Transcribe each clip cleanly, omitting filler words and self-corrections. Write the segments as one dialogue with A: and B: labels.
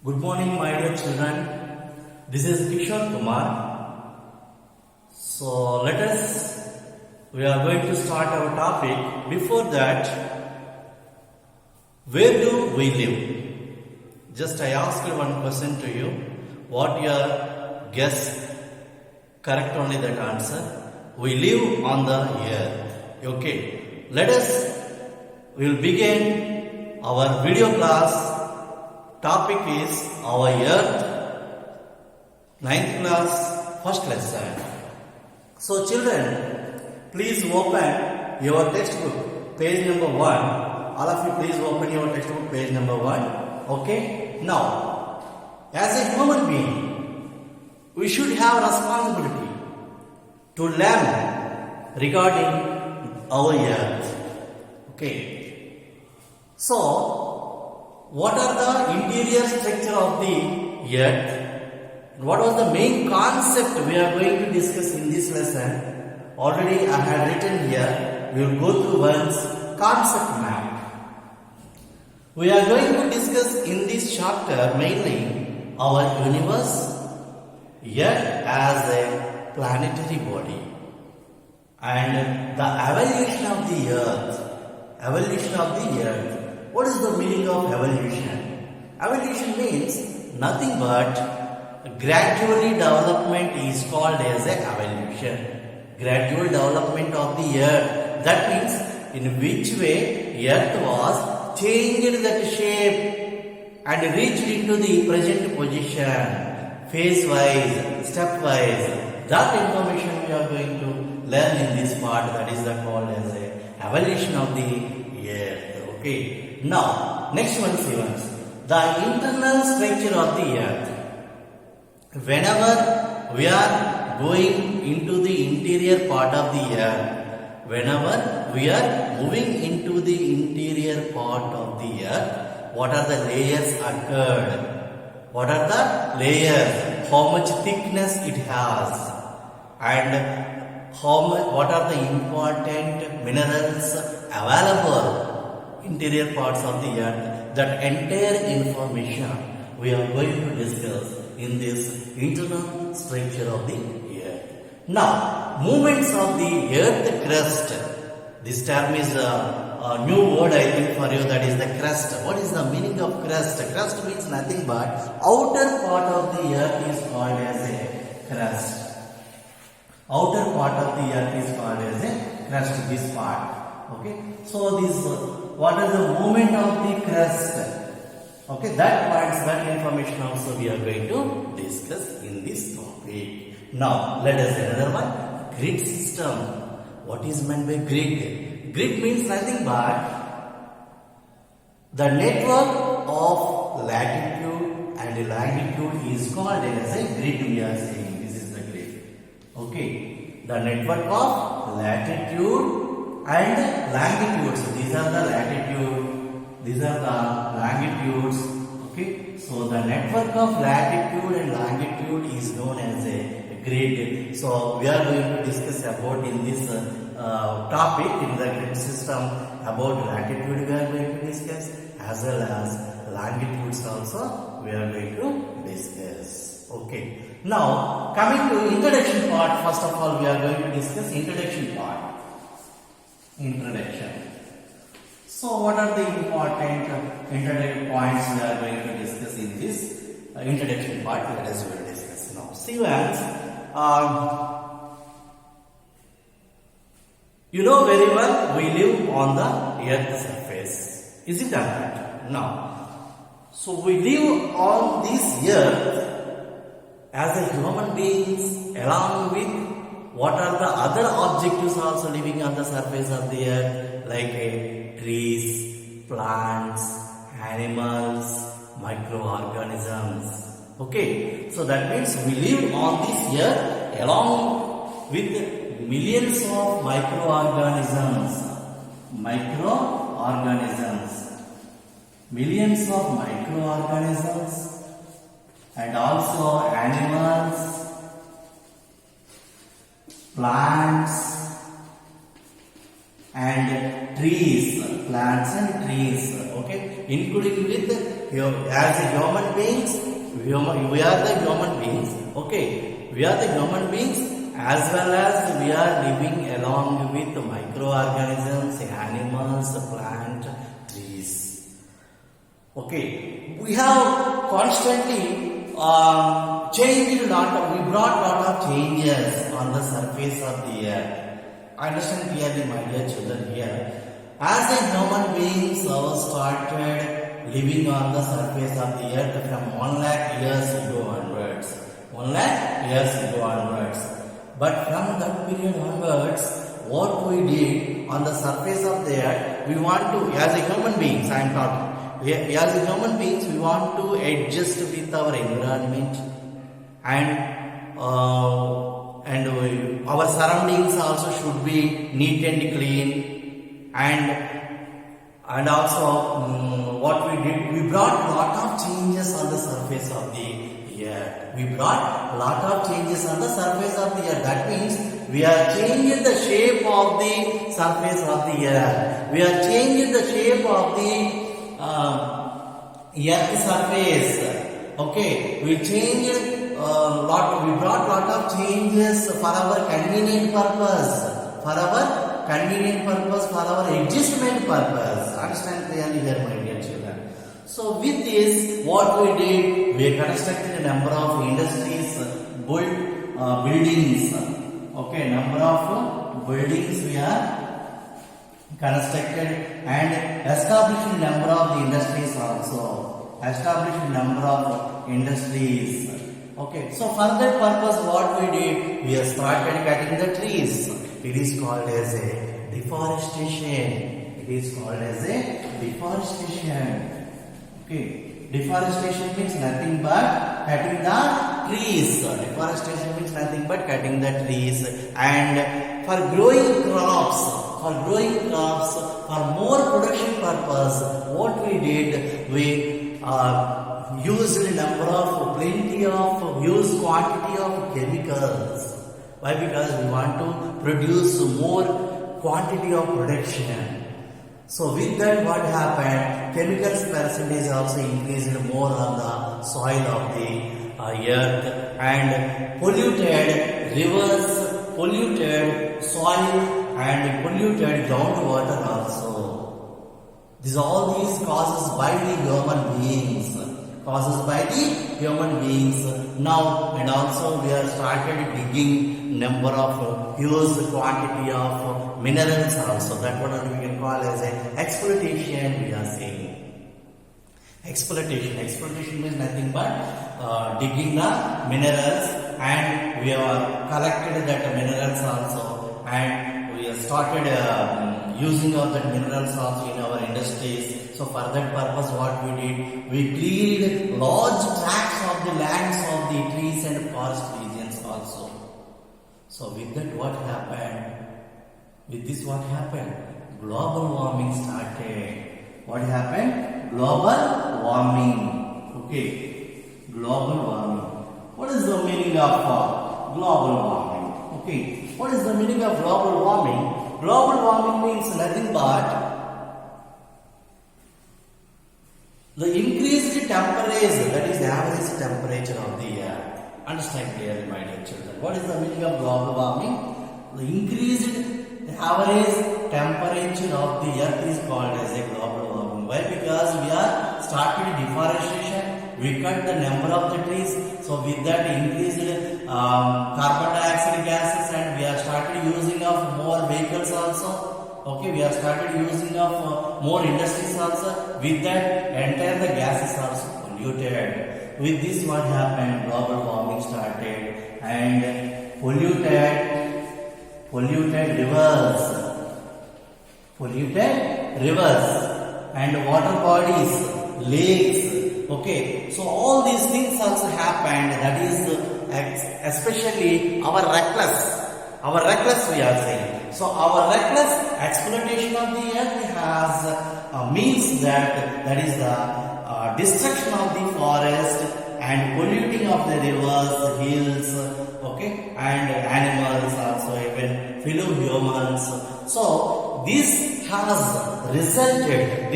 A: Good morning, my dear children. This is Kishore Kumar. So we are going to start our topic. Before that, where do we live? Just I asked one question to you. What your guess? Correct only that answer. We live on the earth. Okay. We will begin our video class. Topic is our earth, 9th class, first lesson. So children, please open your textbook, page number 1. All of you please open your textbook, page number 1. Okay. Now, as a human being, we should have responsibility to learn regarding our earth. Okay. So, what are the interior structure of the earth? What was the main concept we are going to discuss in this lesson? Already I had written here. We will go through once concept map. We are going to discuss in this chapter mainly our universe, Earth as a planetary body, and the evolution of the earth. Evolution of the earth. What is the meaning of evolution? Evolution means nothing but gradually development is called as a evolution. Gradual development of the earth. That means in which way earth was changed that shape and reached into the present position, phase wise, step wise. That information we are going to learn in this part, that is called as a evolution of the earth. Okay. Now, next one is the internal structure of the earth. Whenever we are going into the interior part of the earth, whenever we are moving into the interior part of the earth, what are the layers occurred? What are the layers? How much thickness it has? And what are the important minerals available? Interior parts of the earth, that entire information we are going to discuss in this internal structure of the earth. Now, movements of the earth crust. This term is a new word I think for you, that is the crust. What is the meaning of crust? Crust means nothing but outer part of the earth is called as a crust. Outer part of the earth is called as a crust, this part. Okay, so what is the movement of the crust? Okay, that information also we are going to discuss in this topic. Now, let us see another one. Grid system. What is meant by grid? Grid means nothing but the network of latitude and longitude is called as a grid. We are saying this is the grid. Okay, the network of latitude and longitudes. These are the latitude, these are the longitudes. Okay, so the network of latitude and longitude is known as a grid. So we are going to discuss about in this topic, in the grid system, about latitude we are going to discuss, as well as longitudes also we are going to discuss. Okay, now coming to introduction part, first of all we are going to discuss introduction part. Introduction. So, what are the important introductory points we are going to discuss in this introduction part? Let us discuss now. See, you know very well we live on the earth's surface. Is it that? No. So, we live on this earth as a human beings along with what are the other objectives also living on the surface of the earth, like trees, plants, animals, microorganisms. Okay, so that means we live on this earth along with millions of microorganisms. Millions of microorganisms, and also animals, plants and trees, okay. including with as a human beings, we are the human beings, okay, we are the human beings as well as we are living along with microorganisms, animals, plant, trees. Okay, we have constantly changed we brought lot of changes on the surface of the earth. Understand clearly, my dear children, here. As a human beings, our started living on the surface of the earth from 1 lakh years ago onwards. 1 lakh years ago onwards. But from that period onwards, what we did on the surface of the earth, we want to, as a human beings, I am talking, as a human beings, we want to adjust with our environment and our surroundings also should be neat and clean, and also what we did, we brought lot of changes on the surface of the earth. We brought lot of changes on the surface of the earth. That means we are changing the shape of the surface of the earth. We are changing the shape of the earth surface. Okay, we changed we brought lot of changes for our convenient purpose, for our adjustment purpose. Understand clearly here, my dear children. So with this, what we did, we constructed a number of industries, buildings. Okay, number of buildings we are constructed and established a number of the industries also. Established a number of industries. Okay, so for that purpose, what we did, we have started cutting the trees. It is called as a deforestation. It is called as a deforestation. Okay, deforestation means nothing but cutting the trees. Deforestation means nothing but cutting the trees. And for growing crops, for more production purpose, what we did, we used huge quantity of chemicals. Why? Because we want to produce more quantity of production. So with that, what happened? Chemicals percentage also increased more on the soil of the earth and polluted rivers, polluted soil and polluted groundwater also. All these causes by the human beings. Now, and also we have started digging number of huge quantity of minerals also. That what we can call as a exploitation. We are saying exploitation means nothing but digging the minerals, and we have collected that minerals also, and we have started using of that minerals also in our industries. So for that purpose, what we did, we cleared large tracts of the lands of the trees and forest regions also. So with that, what happened? With this, what happened? Global warming started. What happened? Global warming. Okay, global warming. What is the meaning of global warming? Okay, what is the meaning of global warming? Global warming means nothing but the increased temperature, that is the average temperature of the earth. Understand clearly, my dear children. What is the meaning of global warming? The increased average temperature of the earth is called as a global warming. Why? Because we are started deforestation. We cut the number of the trees. So with that increased carbon dioxide gases, and we have started using of more vehicles also. Okay, we have started using of more industries also. With that, entire the gases also polluted. With this, what happened? Global warming started and polluted rivers and water bodies, lakes. Okay, so all these things also happened. That is especially our reckless we are saying. So our reckless exploitation of the earth has means that is the destruction of the forest and polluting of the rivers, hills, okay, and animals also, even fellow humans. So this has resulted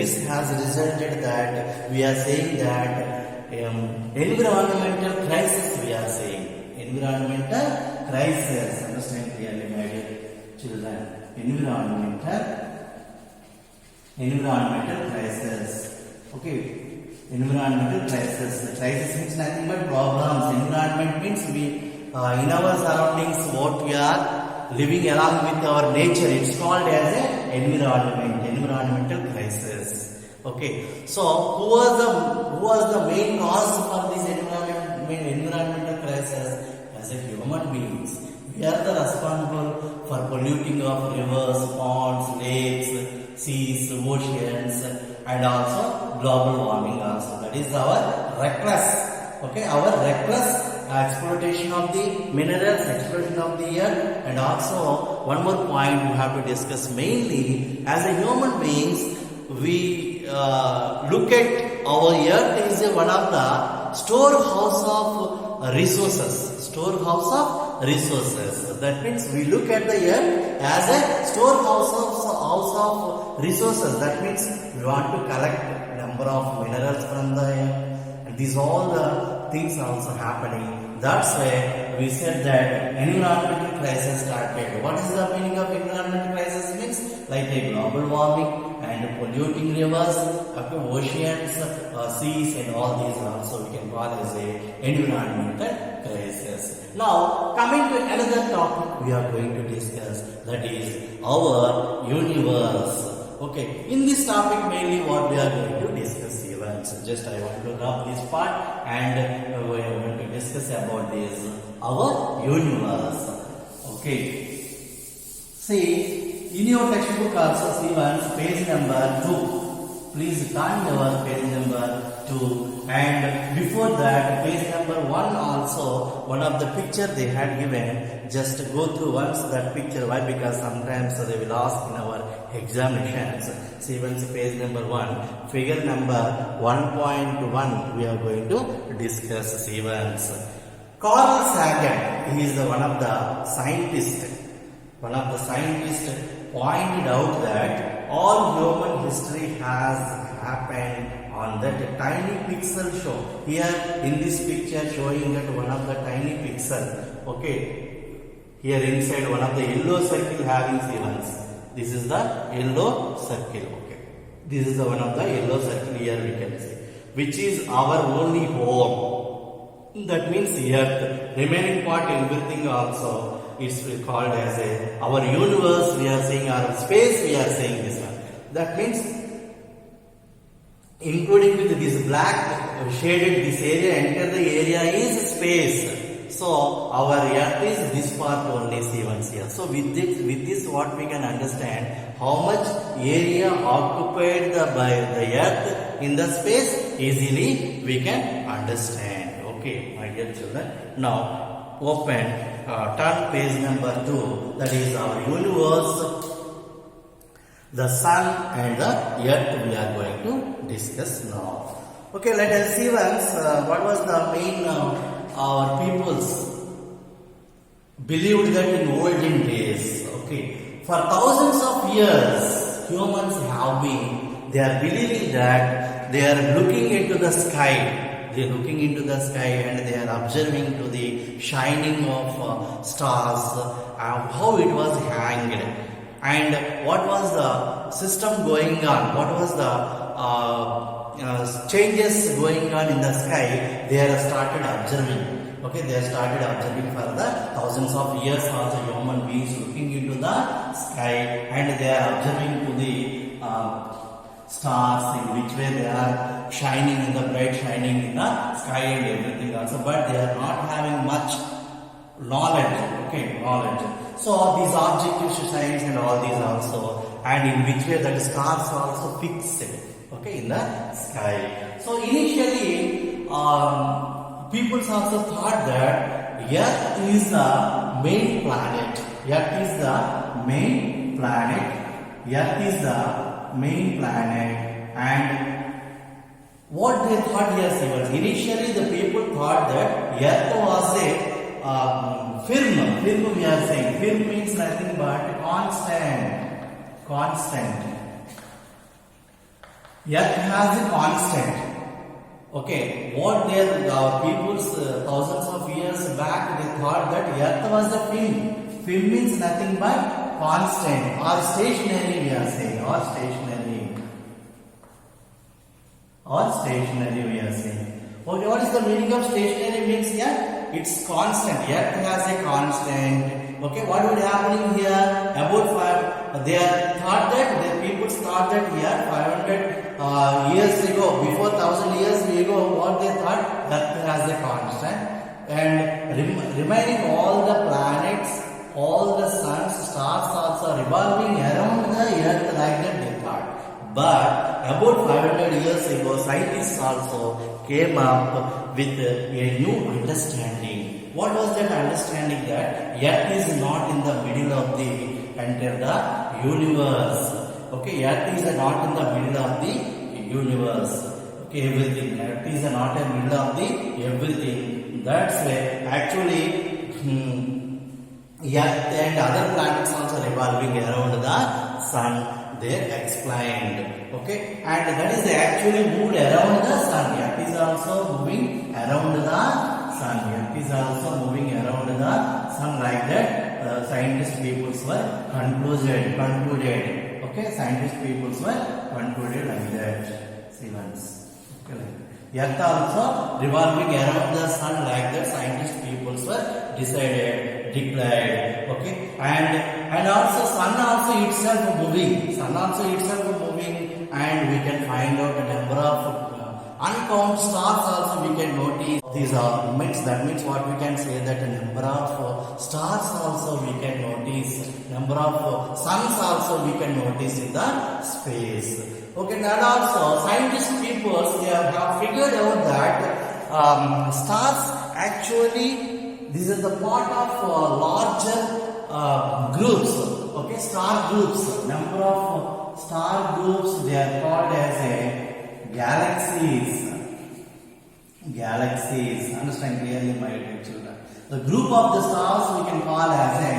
A: that we are saying that environmental crisis, we are saying environmental crisis. Understand clearly, my dear children. Environmental crisis. Okay. Environmental crisis. The crisis means nothing but problems. Environment means in our surroundings, what we are living along with our nature. It's called as a environmental crisis. Okay. So who was the main cause for this environmental crisis? As a human beings, we are the responsible for polluting of rivers, ponds, lakes, seas, oceans, and also global warming also. That is our reckless exploitation of the minerals, exploitation of the earth. And also one more point we have to discuss, mainly as a human beings, we look at our earth is one of the storehouse of resources. That means we look at the earth as a storehouse of resources. That means we want to collect number of minerals from the earth, and these all the things are also happening. That's why we said that environmental crisis started. What is the meaning of environmental crisis? Means like a global warming and polluting rivers, oceans, seas, and all these also we can call as a environmental crisis. Now, coming to another topic we are going to discuss, that is our universe. Okay, in this topic mainly what we are going to discuss events. Just I want to wrap this part and we are going to discuss about this our universe. Okay, see in your textbook also see once page number 2. Please turn your page number 2, and before that page number 1 also, one of the picture they had given, just go through once that picture. Why? Because sometimes they will ask in our examinations. See once page number 1, figure number 1.1 we are going to discuss events. Carl Sagan, he is one of the scientists. Pointed out that all human history has happened on that tiny pixel show. Here in this picture showing that one of the tiny pixel. Okay. Here inside one of the yellow circle having events. This is the yellow circle. Okay. This is the one of the yellow circle here we can see. Which is our only home. That means Earth. Remaining part everything also is called as our universe, we are saying, our space, we are saying this one. That means including with this black shaded this area, enter the area is space. So our earth is this part only, C1 here. So with this what we can understand, how much area occupied by the earth in the space, easily we can understand. Okay, my dear children. Now open turn page number 2, that is our universe, the sun and the earth we are going to discuss now. Okay, let us see once what was the main our peoples believed that in olden days. Okay, for thousands of years humans have been, they are believing that they are looking into the sky. They are looking into the sky and they are observing to the shining of stars, how it was hanged, and what was the system going on, what was the changes going on in the sky. They have started observing. Okay, they have started observing for the thousands of years also human beings looking into the sky, and they are observing to the stars, in which way they are shining in the bright shining in the sky and everything also, but they are not having much knowledge. So these objective signs and all these also, and in which way that stars are also fixed, okay, in the sky. So initially people also thought that Earth is the main planet. And what they thought, yes, initially the people thought that Earth was a film we are saying. Film means nothing but constant. Earth has a constant. Okay, what their peoples thousands of years back they thought that Earth was the film. Film means nothing but constant or stationary. We are saying or stationary. Or stationary we are saying. Okay, what is the meaning of stationary means here? It's constant. Earth has a constant. Okay, what would happening here? About they thought that the people thought that here 500 years ago, before 1000 years ago, what they thought Earth has a constant, and remaining all the planets, all the suns, stars also revolving around the Earth like that they thought. But about 500 years ago, scientists also came up with a new understanding. What was that understanding? That Earth is not in the middle of the entire universe. Okay, Earth is not in the middle of the universe. Okay, everything. Earth is not in the middle of the everything. That's why actually Earth and other planets also revolving around the sun. They explained. Okay, and that is actually moved around the sun. Earth is also moving around the sun. Earth is also moving around the sun like that. Scientist peoples were concluded. Okay, scientist peoples were concluded like that. See once. Okay, Earth also revolving around the sun like that. Scientist peoples were declared. Okay, and also sun also itself moving. Sun also itself moving, and we can find out a number of uncounted stars also we can notice. These are means that means what we can say that a number of stars also we can notice. Number of suns also we can notice in the space. Okay, and also scientist people they have figured out that stars actually this is the part of larger groups. Okay, star groups. Number of star groups they are called as a galaxies. Galaxies. Understand clearly, my dear children. The group of the stars we can call as a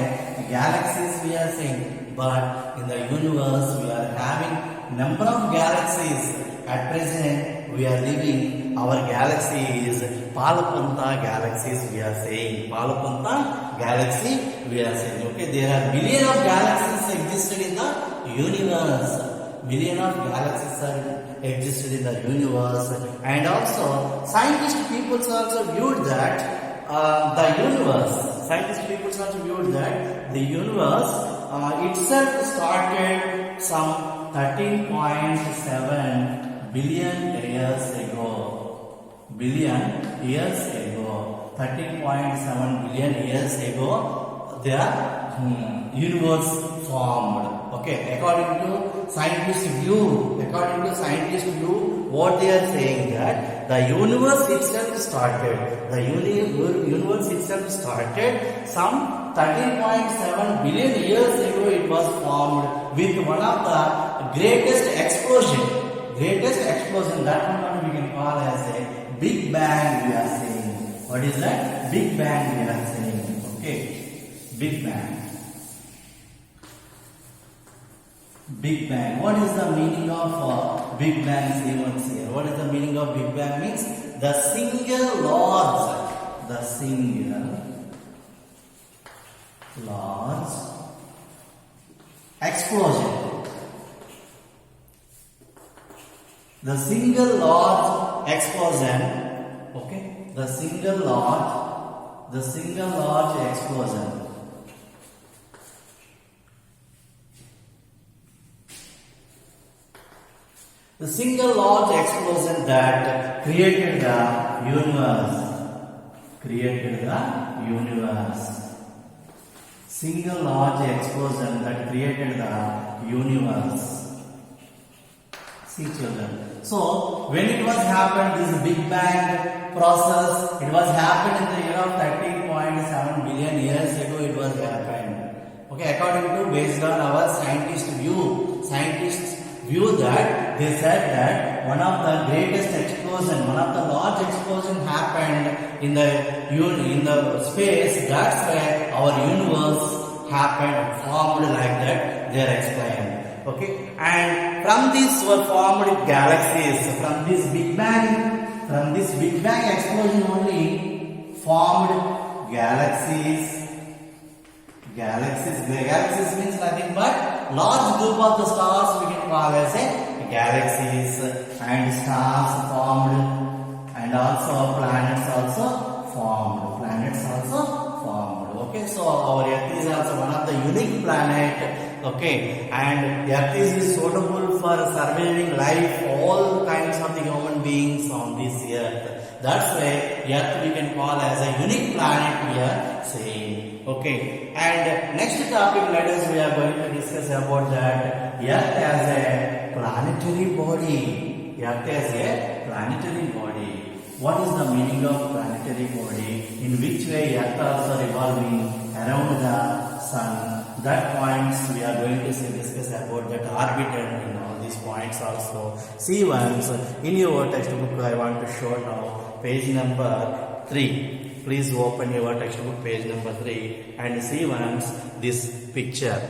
A: galaxies. We are saying, but in the universe we are having number of galaxies. At present we are living. Our galaxy is Palapanta galaxies. We are saying Palapanta galaxy. We are saying. Okay, there are billion of galaxies existed in the universe. Billion of galaxies are existed in the universe, and also scientist people also viewed that the universe. Scientist people also viewed that the universe itself started some 13.7 billion years ago. Billion years ago, 13.7 billion years ago, the universe formed. Okay, according to scientist view, what they are saying that the universe itself started. The universe itself started some 13.7 billion years ago. It was formed with one of the greatest explosion. That one we can call as a Big Bang. We are saying. What is that? Big Bang. We are saying. Okay, Big Bang. Big Bang. What is the meaning of Big Bang? See once here. What is the meaning of Big Bang? Means the single large. The single large explosion. The single large explosion. Okay. The single large explosion. The single large explosion that created the universe. Single large explosion that created the universe. See children. So when it was happened, this Big Bang process, it was happened in the year of 13.7 billion years ago. It was happened. Okay, according to based on our scientists view that they said that one of the greatest explosion, one of the large explosion happened in the space. That's why our universe happened, formed like that. They are explained. Okay, and from this were formed galaxies. From this Big Bang explosion only formed galaxies. Galaxies means nothing but large group of the stars we can call as a galaxies, and stars formed, and also planets also formed. Okay, so our Earth is also one of the unique planet. Okay, and Earth is suitable for surviving life, all kinds of the human beings on this Earth. That's why Earth we can call as a unique planet we are saying. Okay, and next topic, let us we are going to discuss about that Earth as a planetary body. Earth as a planetary body. What is the meaning of planetary body? In which way Earth also revolving around the sun? That points we are going to discuss about that orbit and all these points also. See once in your textbook I want to show now page number 3. Please open your textbook page number 3 and see once this picture.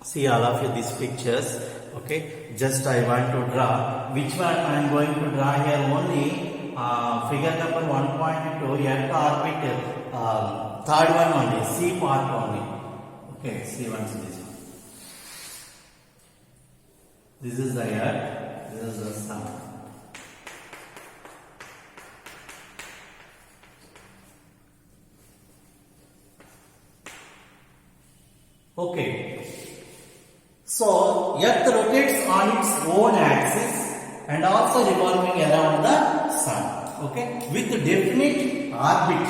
A: See all of you these pictures. Okay, just I want to draw. Which one I am going to draw here? Only figure number 1.2, Earth orbit, third one only, C part only. Okay, see once this one. This is the Earth, this is the sun. Okay, so Earth rotates on its own axis and also revolving around the sun. Okay, with definite orbit.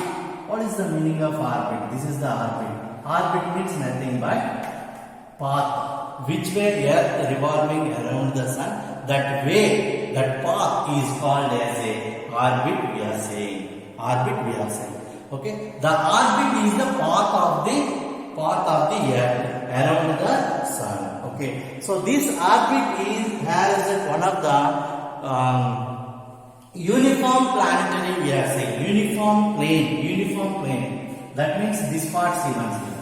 A: What is the meaning of orbit? This is the orbit. Orbit means nothing but path. Which way Earth revolving around the sun? That way, that path is called as a orbit. We are saying orbit. We are saying. Okay, the orbit is the path of the Earth around the sun. Okay, so this orbit has one of the uniform planetary, we are saying uniform plane. That means this part, see once here.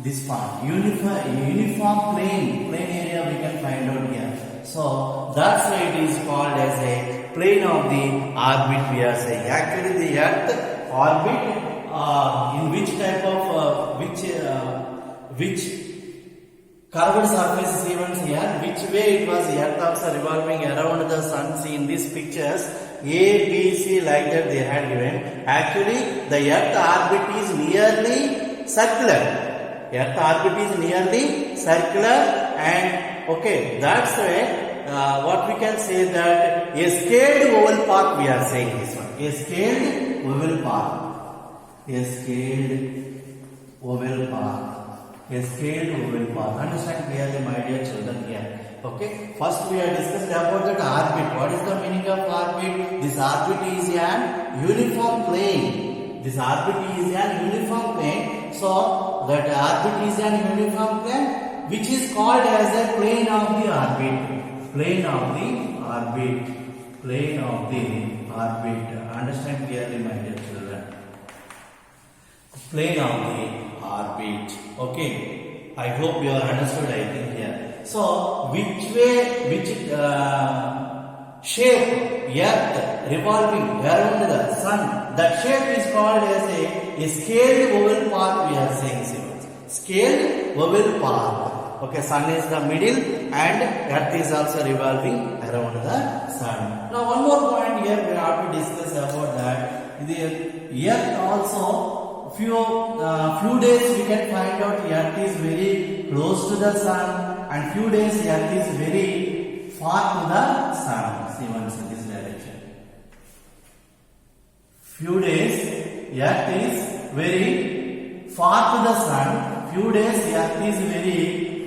A: This part, uniform plane area we can find out here. So that's why it is called as a plane of the orbit. We are saying actually the Earth orbit in which type of which curved surface events here, which way it was Earth also revolving around the sun. See in these pictures A, B, C like that they had given. Actually the Earth orbit is nearly circular. Earth orbit is nearly circular, and okay, that's why what we can say that a scaled oval path we are saying this one. A scaled oval path. A scaled oval path. A scaled oval path. Understand clearly, my dear children here. Okay. First we are discussed about that orbit. What is the meaning of orbit? This orbit is an uniform plane. This orbit is an uniform plane. So that orbit is an uniform plane, which is called as a plane of the orbit. Plane of the orbit. Plane of the orbit. Understand clearly, my dear children. Plane of the orbit. Okay, I hope you are understood. I think here. So, which way, which shape Earth revolving around the sun? That shape is called as a scaled oval path. We are saying scaled oval path. Okay, sun is the middle, and Earth is also revolving around the sun. Now, one more point here we have to discuss about that. The Earth also. Few days we can find out Earth is very close to the sun, and few days Earth is very far to the sun. See once in this direction. Few days Earth is very far to the sun. Few days Earth is very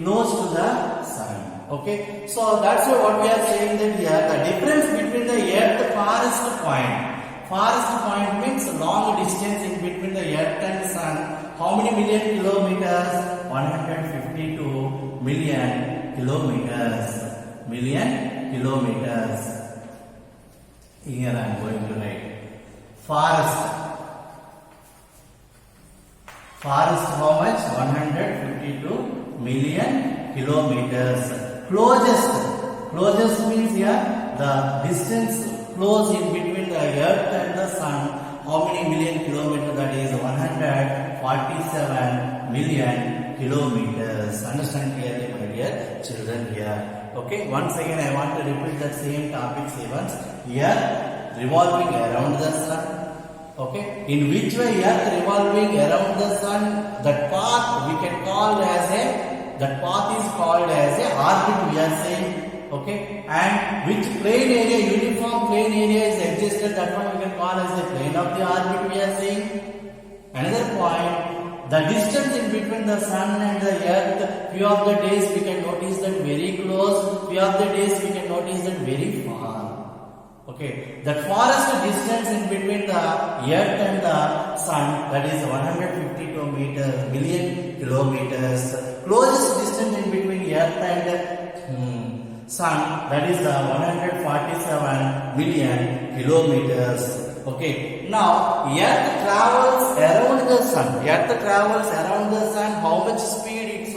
A: close to the sun. Okay. So that's what we are saying that here the difference between the Earth farthest point. Farthest point means long distance in between the Earth and Sun. How many million kilometers? 152 million kilometers. Million kilometers. Here I am going to write. Farthest. Farthest how much? 152 million kilometers. Closest. Closest means here the distance close in between the earth and the sun. How many million kilometers? That is 147 million kilometers. Understand clearly, my dear children here. Okay, once again I want to repeat that same topic once. Here revolving around the sun. Okay, in which way earth revolving around the sun, that path we can call as a, that path is called as a orbit we are saying. Okay, and which plane area, uniform plane area is existed, that one we can call as the plane of the orbit we are saying. Another point, the distance in between the sun and the earth, few of the days we can notice that very close, few of the days we can notice that very far. Okay, the farthest distance in between the earth and the sun, that is 152 million kilometers. Closest distance in between earth and sun, that is 147 million kilometers. Okay, now earth travels around the sun. Earth travels around the sun. How much speed it's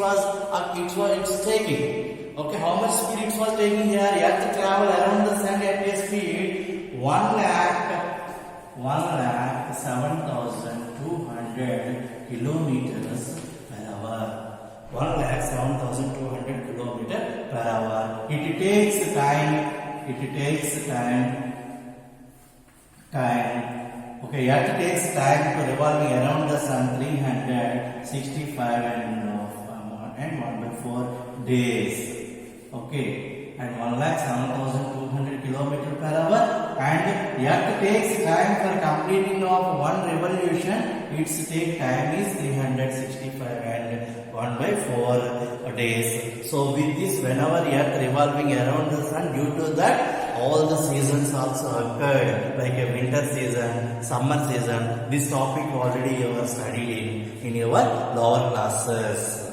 A: taking? Okay, how much speed it was taking here? Earth travel around the sun at a speed 1,07,200 kilometers per hour. 1,07,200 kilometers per hour. It takes time. Okay, Earth takes time to revolving around the sun 365 and 1/4 days. Okay, and 1,07,200 kilometers per hour, and Earth takes time for completing of one revolution. Its take time is 365 and 1/4 days. So with this, whenever Earth revolving around the sun, due to that all the seasons also occurred, like a winter season, summer season. This topic already you are studied in your lower classes.